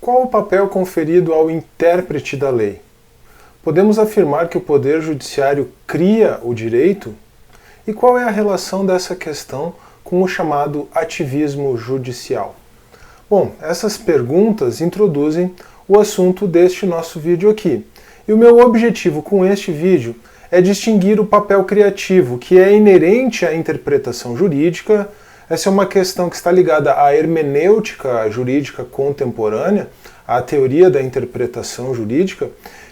Qual o papel conferido ao intérprete da lei? Podemos afirmar que o Poder Judiciário cria o direito? E qual é a relação dessa questão com o chamado ativismo judicial? Bom, essas perguntas introduzem o assunto deste nosso vídeo aqui. E o meu objetivo com este vídeo é distinguir o papel criativo, que é inerente à interpretação jurídica. Essa é uma questão que está ligada à hermenêutica jurídica contemporânea, à teoria da interpretação jurídica.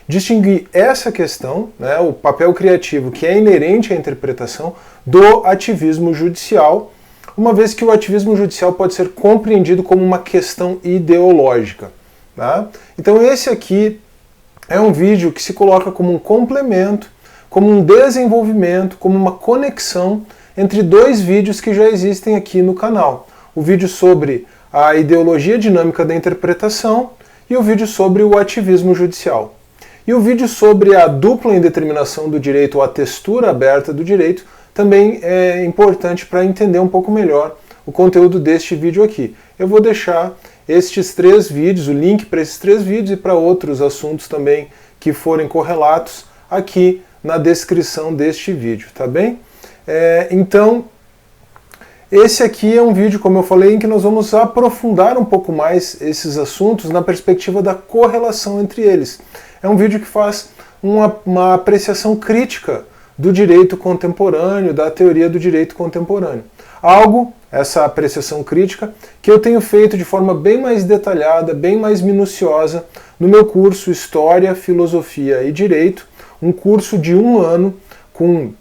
Distinguir essa questão, o papel criativo que é inerente à interpretação, do ativismo judicial, uma vez que o ativismo judicial pode ser compreendido como uma questão ideológica. Tá? Então esse aqui é um vídeo que se coloca como um complemento, como um desenvolvimento, como uma conexão entre dois vídeos que já existem aqui no canal. O vídeo sobre a ideologia dinâmica da interpretação e o vídeo sobre o ativismo judicial. E o vídeo sobre a dupla indeterminação do direito ou a textura aberta do direito também é importante para entender um pouco melhor o conteúdo deste vídeo aqui. Eu vou deixar estes 3 vídeos, o link para esses 3 vídeos e para outros assuntos também que forem correlatos aqui na descrição deste vídeo, tá bem? Então, esse aqui é um vídeo, como eu falei, em que nós vamos aprofundar um pouco mais esses assuntos na perspectiva da correlação entre eles. É um vídeo que faz uma apreciação crítica do direito contemporâneo, da teoria do direito contemporâneo. Essa apreciação crítica, que eu tenho feito de forma bem mais detalhada, bem mais minuciosa, no meu curso História, Filosofia e Direito, um curso de 1 ano com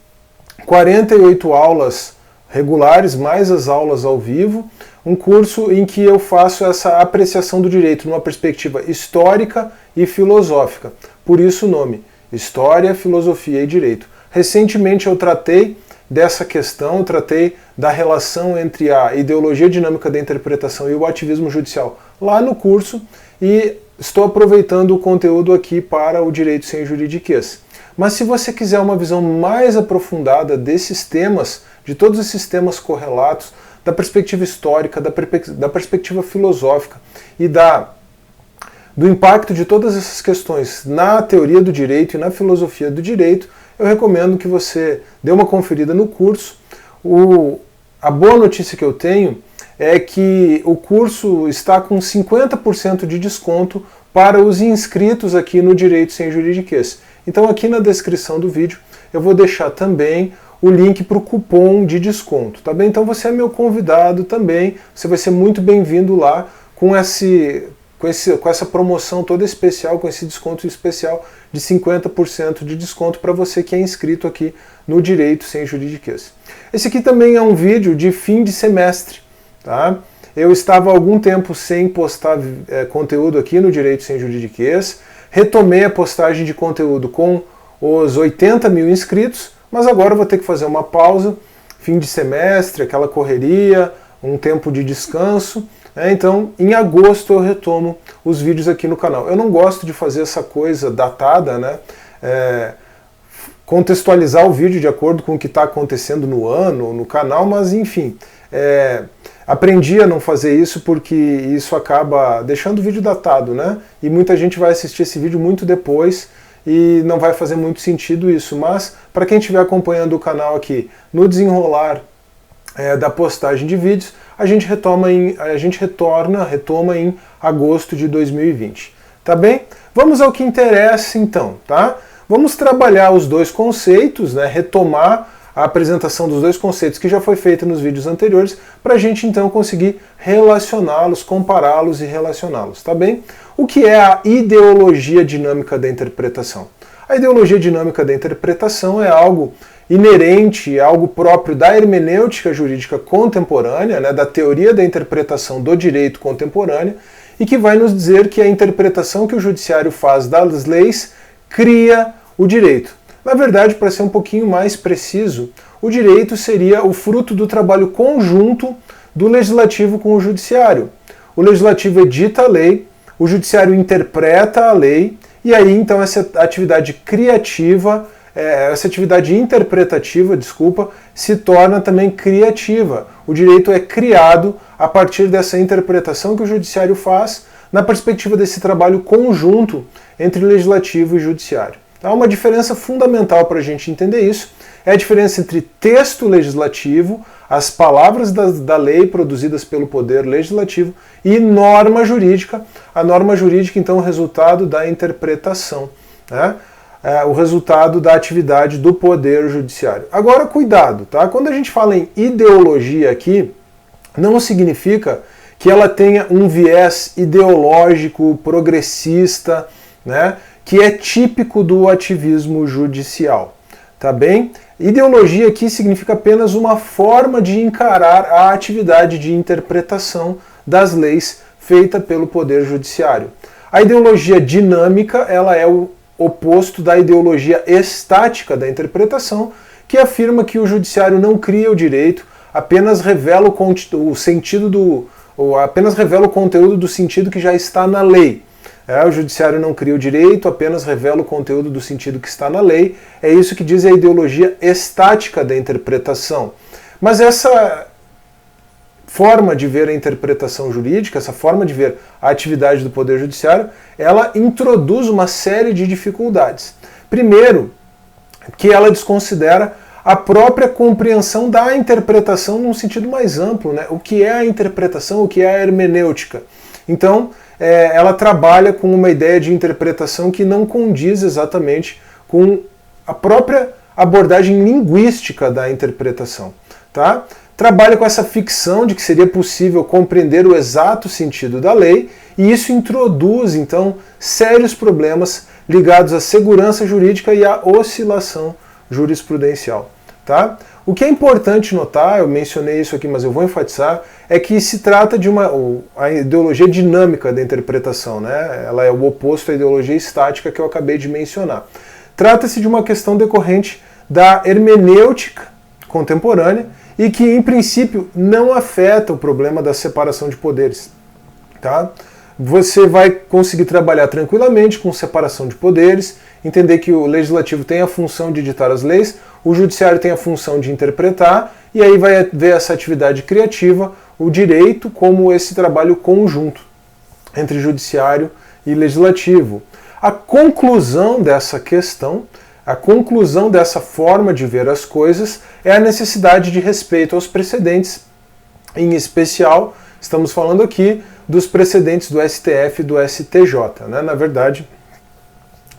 48 aulas regulares, mais as aulas ao vivo, um curso em que eu faço essa apreciação do direito numa perspectiva histórica e filosófica. Por isso o nome, História, Filosofia e Direito. Recentemente eu tratei dessa questão, eu tratei da relação entre a ideologia dinâmica da interpretação e o ativismo judicial lá no curso e estou aproveitando o conteúdo aqui para o direito sem juridiquês. Mas se você quiser uma visão mais aprofundada desses temas, de todos esses temas correlatos, da perspectiva histórica, da perspectiva filosófica e do impacto de todas essas questões na teoria do direito e na filosofia do direito, eu recomendo que você dê uma conferida no curso. A boa notícia que eu tenho é que o curso está com 50% de desconto para os inscritos aqui no Direito Sem Juridiquês. Então aqui na descrição do vídeo eu vou deixar também o link para o cupom de desconto, tá bem? Então você é meu convidado também, você vai ser muito bem-vindo lá com essa promoção toda especial, com esse desconto especial de 50% de desconto para você que é inscrito aqui no Direito Sem Juridiquês. Esse aqui também é um vídeo de fim de semestre, tá? Eu estava há algum tempo sem postar conteúdo aqui no Direito Sem Juridiquês, retomei a postagem de conteúdo com os 80 mil inscritos, mas agora eu vou ter que fazer uma pausa, fim de semestre, aquela correria, um tempo de descanso. Então, em agosto eu retomo os vídeos aqui no canal. Eu não gosto de fazer essa coisa datada, contextualizar o vídeo de acordo com o que está acontecendo no ano, no canal, mas enfim, aprendi a não fazer isso porque isso acaba deixando o vídeo datado, E muita gente vai assistir esse vídeo muito depois e não vai fazer muito sentido isso. Mas, para quem estiver acompanhando o canal aqui no desenrolar da postagem de vídeos, a gente retoma em agosto de 2020. Tá bem? Vamos ao que interessa então, tá? Vamos trabalhar os dois conceitos, retomar a apresentação dos dois conceitos que já foi feita nos vídeos anteriores, para a gente então conseguir relacioná-los, compará-los e relacioná-los, tá bem? O que é a ideologia dinâmica da interpretação? A ideologia dinâmica da interpretação é algo inerente, algo próprio da hermenêutica jurídica contemporânea, da teoria da interpretação do direito contemporânea, e que vai nos dizer que a interpretação que o judiciário faz das leis cria o direito. Na verdade, para ser um pouquinho mais preciso, o direito seria o fruto do trabalho conjunto do legislativo com o judiciário. O legislativo edita a lei, o judiciário interpreta a lei, e aí então essa atividade criativa, essa atividade interpretativa, se torna também criativa. O direito é criado a partir dessa interpretação que o judiciário faz na perspectiva desse trabalho conjunto entre legislativo e judiciário. Há uma diferença fundamental para a gente entender isso, é a diferença entre texto legislativo, as palavras da lei produzidas pelo poder legislativo, e norma jurídica. A norma jurídica, então, é o resultado da interpretação, né? O resultado da atividade do poder judiciário. Agora, cuidado, tá? Quando a gente fala em ideologia aqui, não significa que ela tenha um viés ideológico, progressista, né, que é típico do ativismo judicial, tá bem? Ideologia aqui significa apenas uma forma de encarar a atividade de interpretação das leis feita pelo Poder Judiciário. A ideologia dinâmica, ela é o oposto da ideologia estática da interpretação, que afirma que o Judiciário não cria o direito, apenas revela apenas revela o conteúdo do sentido que já está na lei. O Judiciário não cria o direito, apenas revela o conteúdo do sentido que está na lei. É isso que diz a ideologia estática da interpretação. Mas essa forma de ver a interpretação jurídica, essa forma de ver a atividade do Poder Judiciário, ela introduz uma série de dificuldades. Primeiro, que ela desconsidera a própria compreensão da interpretação num sentido mais amplo, né? O que é a interpretação, o que é a hermenêutica. Então, ela trabalha com uma ideia de interpretação que não condiz exatamente com a própria abordagem linguística da interpretação, tá? Trabalha com essa ficção de que seria possível compreender o exato sentido da lei, e isso introduz, então, sérios problemas ligados à segurança jurídica e à oscilação jurisprudencial. Tá? O que é importante notar, eu mencionei isso aqui, mas eu vou enfatizar, é que se trata de a ideologia dinâmica da interpretação, né? Ela é o oposto à ideologia estática que eu acabei de mencionar. Trata-se de uma questão decorrente da hermenêutica contemporânea e que, em princípio, não afeta o problema da separação de poderes. Tá? Você vai conseguir trabalhar tranquilamente com separação de poderes, entender que o legislativo tem a função de ditar as leis, o judiciário tem a função de interpretar, e aí vai ver essa atividade criativa, o direito, como esse trabalho conjunto entre judiciário e legislativo. A conclusão dessa questão, a conclusão dessa forma de ver as coisas, é a necessidade de respeito aos precedentes, em especial, estamos falando aqui dos precedentes do STF e do STJ, né? Na verdade,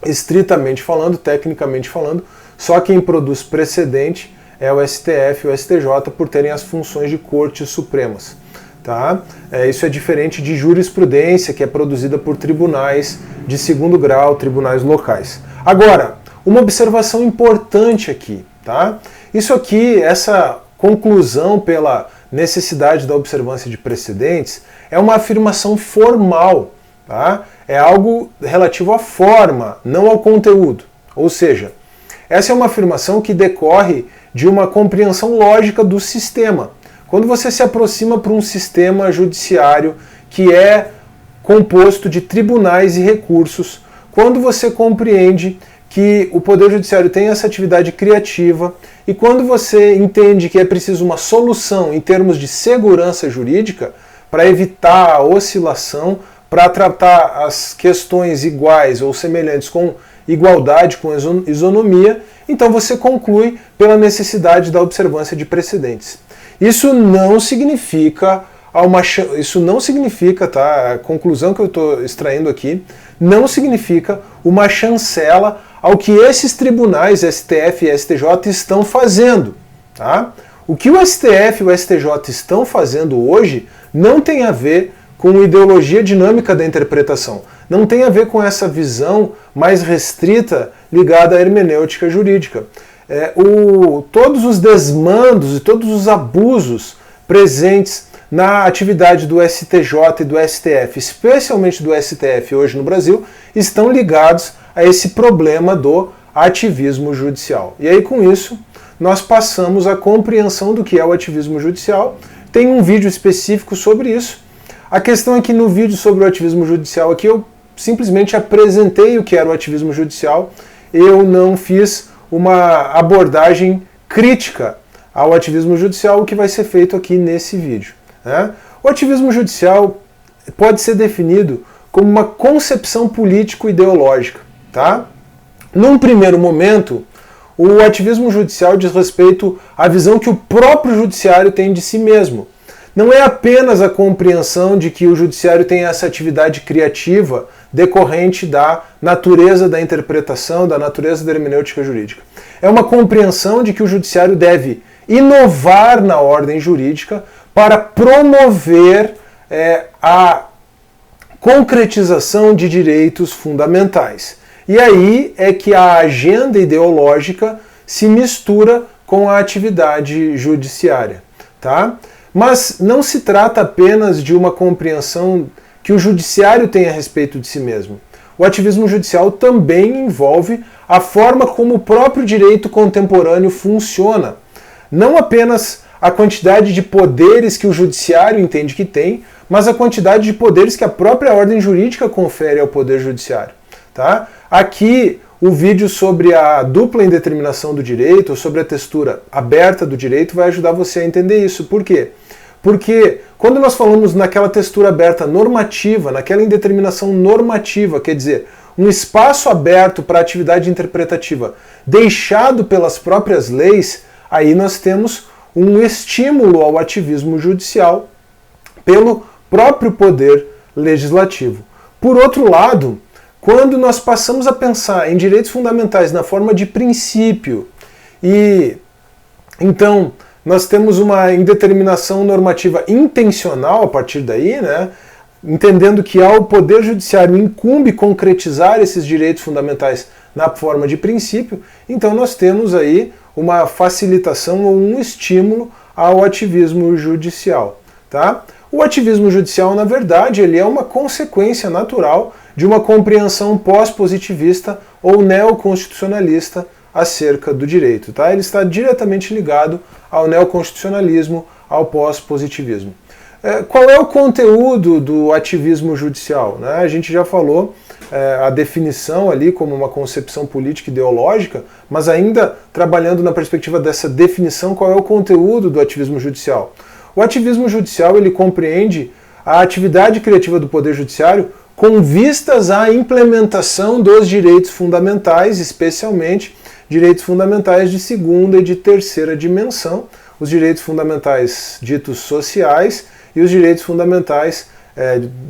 estritamente falando, tecnicamente falando, só quem produz precedente é o STF e o STJ por terem as funções de cortes supremas. Tá? Isso é diferente de jurisprudência, que é produzida por tribunais de segundo grau, tribunais locais. Agora, uma observação importante aqui. Tá? Isso aqui, essa conclusão pela necessidade da observância de precedentes, é uma afirmação formal. Tá? É algo relativo à forma, não ao conteúdo. Ou seja, essa é uma afirmação que decorre de uma compreensão lógica do sistema. Quando você se aproxima para um sistema judiciário que é composto de tribunais e recursos, quando você compreende que o Poder Judiciário tem essa atividade criativa e quando você entende que é preciso uma solução em termos de segurança jurídica para evitar a oscilação, para tratar as questões iguais ou semelhantes com igualdade, com isonomia, então você conclui pela necessidade da observância de precedentes. Isso não significa, tá? A conclusão que eu estou extraindo aqui, não significa uma chancela ao que esses tribunais, STF e STJ, estão fazendo. Tá? O que o STF e o STJ estão fazendo hoje não tem a ver com ideologia dinâmica da interpretação. Não tem a ver com essa visão mais restrita ligada à hermenêutica jurídica. Todos os desmandos e todos os abusos presentes na atividade do STJ e do STF, especialmente do STF hoje no Brasil, estão ligados a esse problema do ativismo judicial. E aí, com isso, nós passamos à compreensão do que é o ativismo judicial. Tem um vídeo específico sobre isso. A questão é que no vídeo sobre o ativismo judicial aqui eu simplesmente apresentei o que era o ativismo judicial, eu não fiz uma abordagem crítica ao ativismo judicial, o que vai ser feito aqui nesse vídeo. Né? O ativismo judicial pode ser definido como uma concepção político-ideológica. Tá? Num primeiro momento, o ativismo judicial diz respeito à visão que o próprio judiciário tem de si mesmo. Não é apenas a compreensão de que o judiciário tem essa atividade criativa decorrente da natureza da interpretação, da natureza da hermenêutica jurídica. É uma compreensão de que o judiciário deve inovar na ordem jurídica para promover a concretização de direitos fundamentais. E aí é que a agenda ideológica se mistura com a atividade judiciária. Tá? Mas não se trata apenas de uma compreensão que o judiciário tem a respeito de si mesmo. O ativismo judicial também envolve a forma como o próprio direito contemporâneo funciona. Não apenas a quantidade de poderes que o judiciário entende que tem, mas a quantidade de poderes que a própria ordem jurídica confere ao poder judiciário. Tá? Aqui o vídeo sobre a dupla indeterminação do direito, ou sobre a textura aberta do direito, vai ajudar você a entender isso. Por quê? Porque quando nós falamos naquela textura aberta normativa, naquela indeterminação normativa, quer dizer, um espaço aberto para a atividade interpretativa deixado pelas próprias leis, aí nós temos um estímulo ao ativismo judicial pelo próprio poder legislativo. Por outro lado, quando nós passamos a pensar em direitos fundamentais na forma de princípio e então nós temos uma indeterminação normativa intencional a partir daí, né, entendendo que ao Poder Judiciário incumbe concretizar esses direitos fundamentais na forma de princípio, então nós temos aí uma facilitação ou um estímulo ao ativismo judicial. Tá? O ativismo judicial, na verdade, ele é uma consequência natural de uma compreensão pós-positivista ou neoconstitucionalista acerca do direito. Tá? Ele está diretamente ligado ao neoconstitucionalismo, ao pós-positivismo. Qual é o conteúdo do ativismo judicial? Né? A gente já falou a definição ali como uma concepção política ideológica, mas ainda trabalhando na perspectiva dessa definição, qual é o conteúdo do ativismo judicial? O ativismo judicial ele compreende a atividade criativa do Poder Judiciário com vistas à implementação dos direitos fundamentais, especialmente direitos fundamentais de segunda e de terceira dimensão, os direitos fundamentais ditos sociais e os direitos fundamentais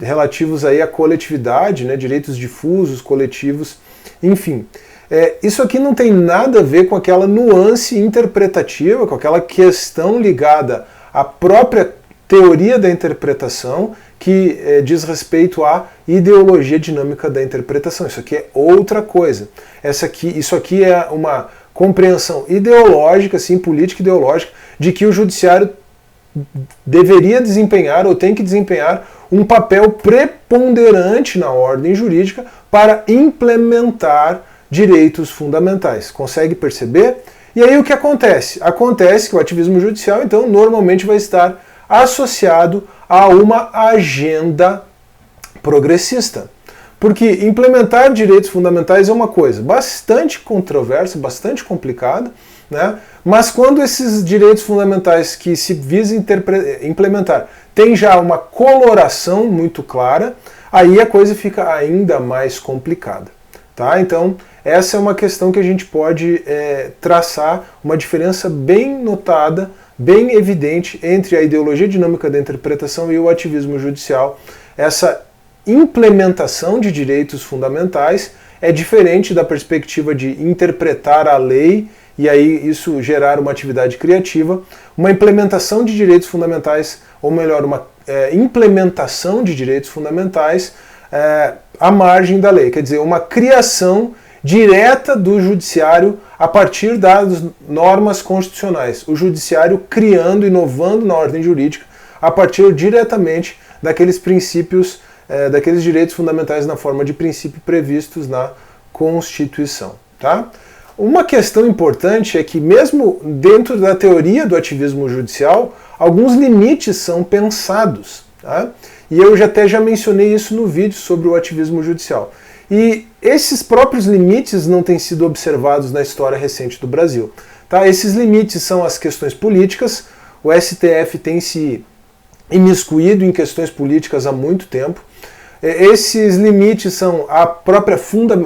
relativos aí à coletividade, né, direitos difusos, coletivos, enfim. Isso aqui não tem nada a ver com aquela nuance interpretativa, com aquela questão ligada à própria teoria da interpretação que diz respeito à ideologia dinâmica da interpretação. Isso aqui é outra coisa. Isso aqui é uma compreensão ideológica, sim, política ideológica, de que o judiciário deveria desempenhar ou tem que desempenhar um papel preponderante na ordem jurídica para implementar direitos fundamentais. Consegue perceber? E aí o que acontece? Acontece que o ativismo judicial, então, normalmente vai estar associado a uma agenda progressista. Porque implementar direitos fundamentais é uma coisa bastante controversa, bastante complicada, né? Mas quando esses direitos fundamentais que se visa implementar tem já uma coloração muito clara, aí a coisa fica ainda mais complicada. Tá? Então, essa é uma questão que a gente pode traçar uma diferença bem notada, bem evidente entre a ideologia dinâmica da interpretação e o ativismo judicial. Essa implementação de direitos fundamentais é diferente da perspectiva de interpretar a lei e aí isso gerar uma atividade criativa. Uma implementação de direitos fundamentais, ou melhor, uma implementação de direitos fundamentais à margem da lei, quer dizer, uma criação direta do judiciário a partir das normas constitucionais. O judiciário criando, inovando na ordem jurídica a partir diretamente daqueles princípios, daqueles direitos fundamentais na forma de princípio previstos na Constituição. Tá? Uma questão importante é que mesmo dentro da teoria do ativismo judicial, alguns limites são pensados. Tá? E eu até já mencionei isso no vídeo sobre o ativismo judicial. E esses próprios limites não têm sido observados na história recente do Brasil. Tá? Esses limites são as questões políticas. O STF tem se imiscuído em questões políticas há muito tempo. esses limites são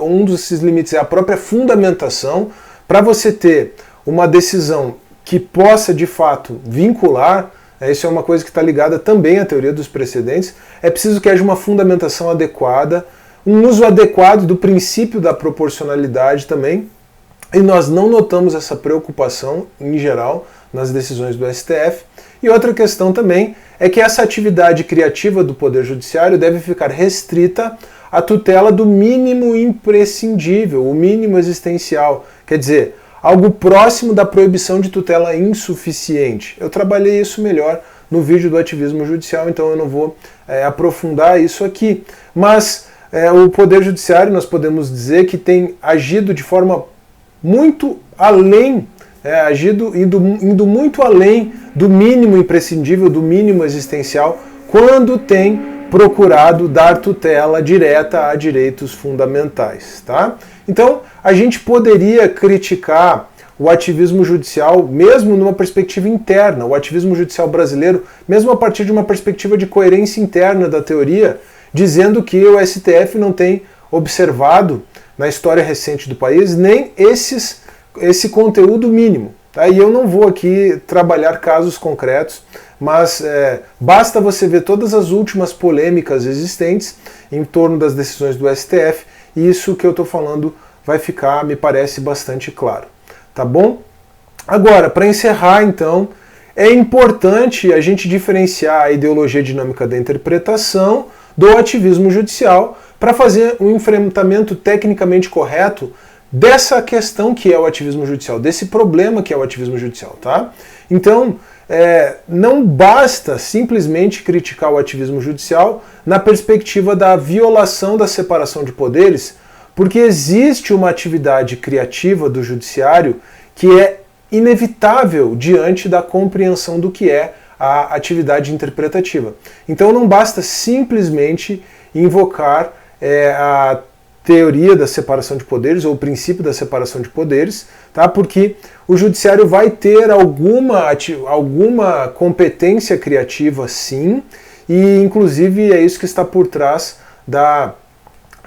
um desses limites é a própria fundamentação. Para você ter uma decisão que possa de fato vincular, isso é uma coisa que está ligada também à teoria dos precedentes, é preciso que haja uma fundamentação adequada, um uso adequado do princípio da proporcionalidade também, e nós não notamos essa preocupação em geral nas decisões do STF. E outra questão também é que essa atividade criativa do Poder Judiciário deve ficar restrita à tutela do mínimo imprescindível, o mínimo existencial, quer dizer, algo próximo da proibição de tutela insuficiente. Eu trabalhei isso melhor no vídeo do ativismo judicial, então eu não vou aprofundar isso aqui. Mas o Poder Judiciário, nós podemos dizer que tem agido de forma muito além, indo muito além do mínimo imprescindível, do mínimo existencial, quando tem procurado dar tutela direta a direitos fundamentais. Tá? Então, a gente poderia criticar o ativismo judicial mesmo numa perspectiva interna, o ativismo judicial brasileiro, mesmo a partir de uma perspectiva de coerência interna da teoria, dizendo que o STF não tem observado na história recente do país nem esse conteúdo mínimo. Tá? E eu não vou aqui trabalhar casos concretos, mas basta você ver todas as últimas polêmicas existentes em torno das decisões do STF, e isso que eu estou falando vai ficar, me parece, bastante claro. Tá bom? Agora, para encerrar então, é importante a gente diferenciar a ideologia dinâmica da interpretação do ativismo judicial para fazer um enfrentamento tecnicamente correto dessa questão que é o ativismo judicial, desse problema que é o ativismo judicial, tá? Então, não basta simplesmente criticar o ativismo judicial na perspectiva da violação da separação de poderes, porque existe uma atividade criativa do judiciário que é inevitável diante da compreensão do que é a atividade interpretativa. Então não basta simplesmente invocar a teoria da separação de poderes ou o princípio da separação de poderes, tá? Porque o judiciário vai ter alguma competência criativa, sim, e inclusive é isso que está por trás da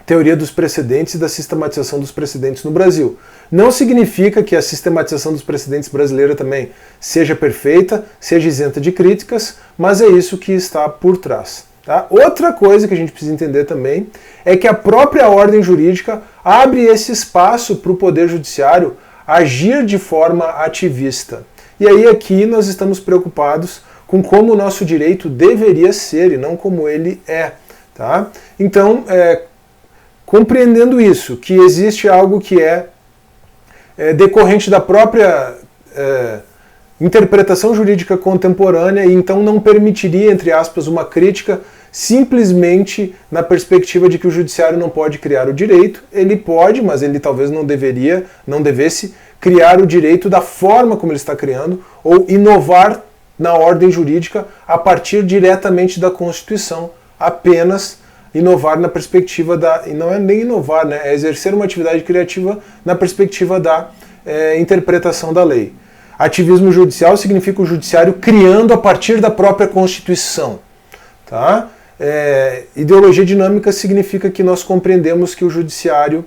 teoria dos precedentes e da sistematização dos precedentes no Brasil. Não significa que a sistematização dos precedentes brasileira também seja perfeita, seja isenta de críticas, mas é isso que está por trás. Tá? Outra coisa que a gente precisa entender também é que a própria ordem jurídica abre esse espaço para o Poder Judiciário agir de forma ativista. E aí aqui nós estamos preocupados com como o nosso direito deveria ser e não como ele é. Tá? Então, compreendendo isso, que existe algo que é decorrente da própria interpretação jurídica contemporânea e então não permitiria, entre aspas, uma crítica simplesmente na perspectiva de que o judiciário não pode criar o direito. Ele pode, mas ele talvez não devesse criar o direito da forma como ele está criando ou inovar na ordem jurídica a partir diretamente da Constituição, apenas inovar na perspectiva e não é nem inovar, né? É exercer uma atividade criativa na perspectiva da interpretação da lei. Ativismo judicial significa o judiciário criando a partir da própria Constituição. Tá? Ideologia dinâmica significa que nós compreendemos que o judiciário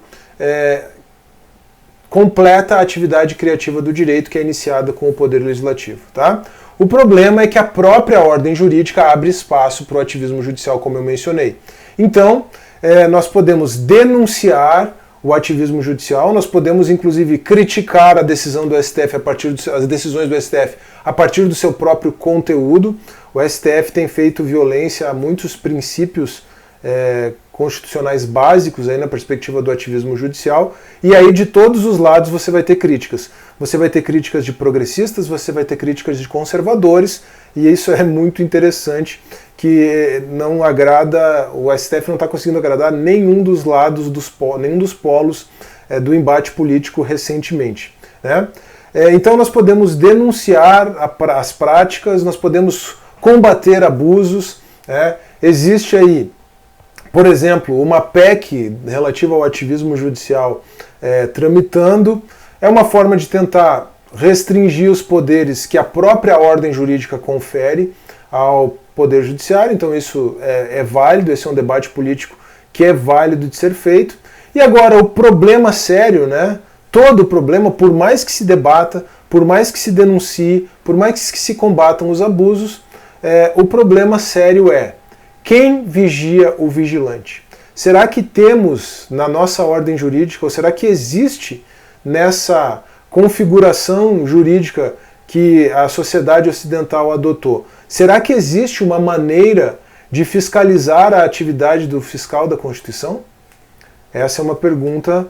completa a atividade criativa do direito que é iniciada com o poder legislativo. Tá? O problema é que a própria ordem jurídica abre espaço para o ativismo judicial, como eu mencionei. Então, nós podemos denunciar o ativismo judicial, nós podemos inclusive criticar a decisão do STF as decisões do STF a partir do seu próprio conteúdo. O STF tem feito violência a muitos princípios constitucionais básicos aí na perspectiva do ativismo judicial, e aí de todos os lados você vai ter críticas. Você vai ter críticas de progressistas, você vai ter críticas de conservadores, e isso é muito interessante, que não agrada, o STF não está conseguindo agradar nenhum dos lados, nenhum dos polos do embate político recentemente. Né? Então nós podemos denunciar as práticas, nós podemos combater abusos. Existe aí, por exemplo, uma PEC relativa ao ativismo judicial tramitando. É uma forma de tentar restringir os poderes que a própria ordem jurídica confere ao Poder Judiciário, então isso é válido, esse é um debate político que é válido de ser feito. E agora o problema sério, né? Todo o problema, por mais que se debata, por mais que se denuncie, por mais que se combatam os abusos, o problema sério é: quem vigia o vigilante? Será que temos na nossa ordem jurídica, ou será que existe nessa configuração jurídica que a sociedade ocidental adotou, será que existe uma maneira de fiscalizar a atividade do fiscal da Constituição? Essa é uma pergunta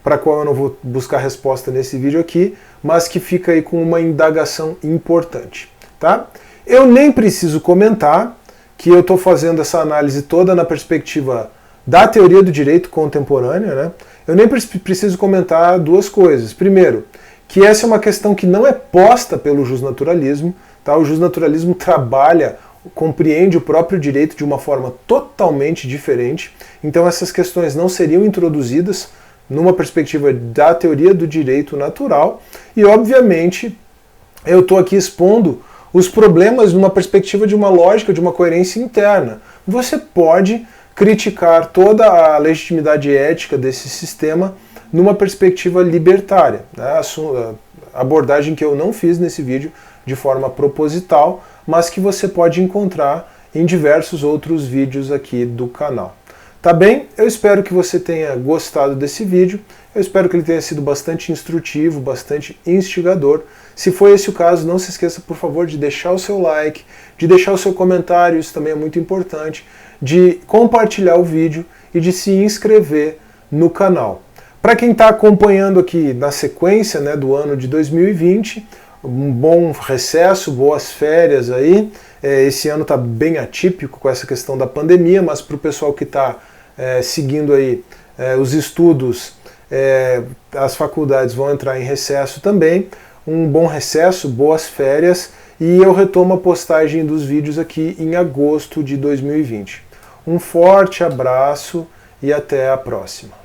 para a qual eu não vou buscar resposta nesse vídeo aqui, mas que fica aí com uma indagação importante. Tá? Eu nem preciso comentar que eu estou fazendo essa análise toda na perspectiva da teoria do direito contemporânea, né? Eu nem preciso comentar duas coisas. Primeiro, que essa é uma questão que não é posta pelo justnaturalismo, tá? O justnaturalismo trabalha, compreende o próprio direito de uma forma totalmente diferente, então essas questões não seriam introduzidas numa perspectiva da teoria do direito natural, e obviamente eu estou aqui expondo os problemas numa perspectiva de uma lógica, de uma coerência interna. Você pode criticar toda a legitimidade ética desse sistema numa perspectiva libertária, né? A abordagem que eu não fiz nesse vídeo de forma proposital, mas que você pode encontrar em diversos outros vídeos aqui do canal. Tá bem? Eu espero que você tenha gostado desse vídeo, eu espero que ele tenha sido bastante instrutivo, bastante instigador. Se foi esse o caso, não se esqueça, por favor, de deixar o seu like, de deixar o seu comentário, isso também é muito importante, de compartilhar o vídeo e de se inscrever no canal. Para quem está acompanhando aqui na sequência, né, do ano de 2020, um bom recesso, boas férias aí. Esse ano está bem atípico com essa questão da pandemia, mas para o pessoal que está seguindo aí os estudos, as faculdades vão entrar em recesso também. Um bom recesso, boas férias, e eu retomo a postagem dos vídeos aqui em agosto de 2020. Um forte abraço e até a próxima.